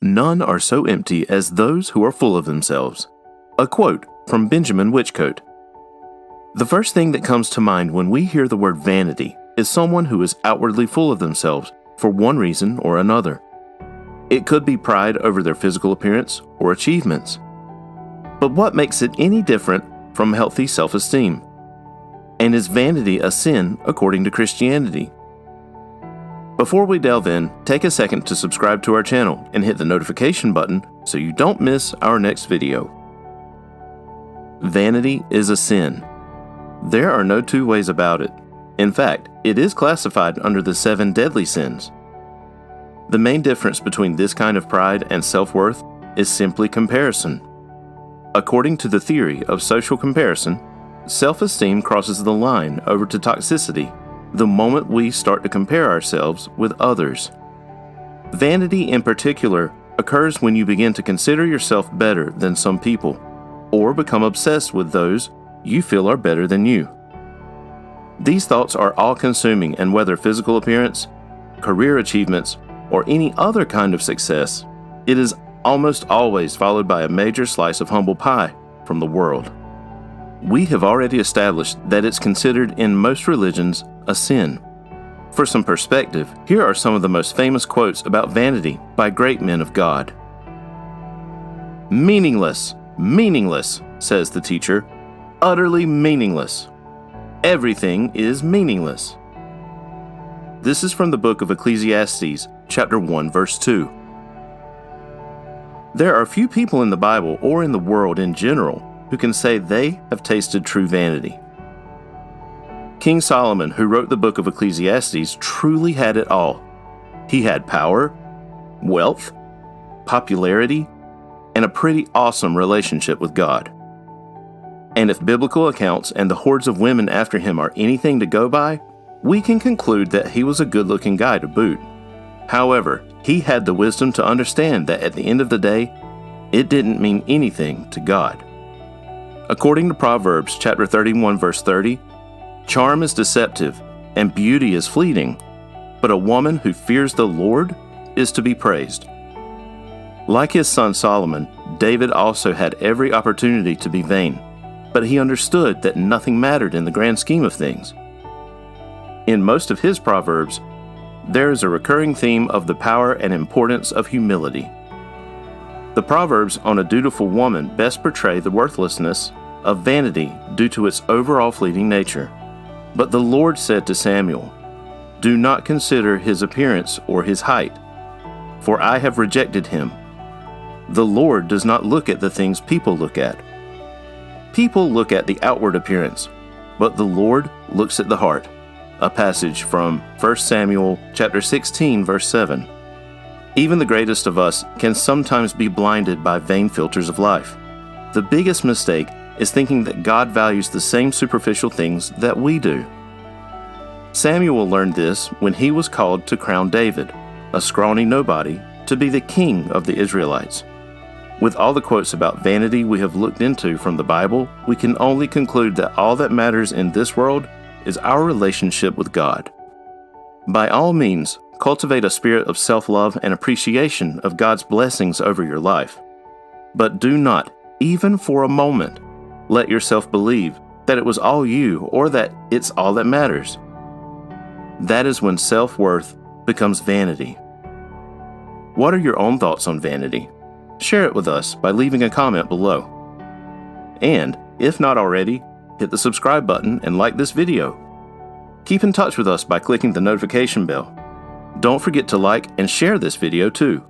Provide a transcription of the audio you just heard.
None are so empty as those who are full of themselves. A quote from Benjamin Whichcote. The first thing that comes to mind when we hear the word vanity is someone who is outwardly full of themselves for one reason or another. It could be pride over their physical appearance or achievements. But what makes it any different from healthy self-esteem? And is vanity a sin according to Christianity? Before we delve in, take a second to subscribe to our channel and hit the notification button so you don't miss our next video. Vanity is a sin. There are no two ways about it. In fact, it is classified under the 7 deadly sins. The main difference between this kind of pride and self-worth is simply comparison. According to the theory of social comparison, self-esteem crosses the line over to toxicity the moment we start to compare ourselves with others. Vanity in particular occurs when you begin to consider yourself better than some people, or become obsessed with those you feel are better than you. These thoughts are all-consuming, and whether physical appearance, career achievements, or any other kind of success, it is almost always followed by a major slice of humble pie from the world. We have already established that it's considered in most religions a sin. For some perspective, here are some of the most famous quotes about vanity by great men of God. "Meaningless, meaningless," says the teacher, "utterly meaningless. Everything is meaningless." This is from the book of Ecclesiastes, chapter 1, verse 2. There are few people in the Bible or in the world in general who can say they have tasted true vanity. King Solomon, who wrote the book of Ecclesiastes, truly had it all. He had power, wealth, popularity, and a pretty awesome relationship with God. And if biblical accounts and the hordes of women after him are anything to go by, we can conclude that he was a good-looking guy to boot. However, he had the wisdom to understand that at the end of the day, it didn't mean anything to God. According to Proverbs chapter 31, verse 30, "Charm is deceptive, and beauty is fleeting, but a woman who fears the Lord is to be praised." Like his son Solomon, David also had every opportunity to be vain, but he understood that nothing mattered in the grand scheme of things. In most of his Proverbs, there is a recurring theme of the power and importance of humility. The Proverbs on a dutiful woman best portray the worthlessness of vanity due to its overall fleeting nature. But the Lord said to Samuel, "Do not consider his appearance or his height, for I have rejected him." The Lord does not look at the things people look at. People look at the outward appearance, but the Lord looks at the heart. A passage from 1 Samuel chapter 16, verse 7. Even the greatest of us can sometimes be blinded by vain filters of life. The biggest mistake is thinking that God values the same superficial things that we do. Samuel learned this when he was called to crown David, a scrawny nobody, to be the king of the Israelites. With all the quotes about vanity we have looked into from the Bible, we can only conclude that all that matters in this world is our relationship with God. By all means, cultivate a spirit of self-love and appreciation of God's blessings over your life. But do not, even for a moment, let yourself believe that it was all you or that it's all that matters. That is when self-worth becomes vanity. What are your own thoughts on vanity? Share it with us by leaving a comment below. And, if not already, hit the subscribe button and like this video. Keep in touch with us by clicking the notification bell. Don't forget to like and share this video too.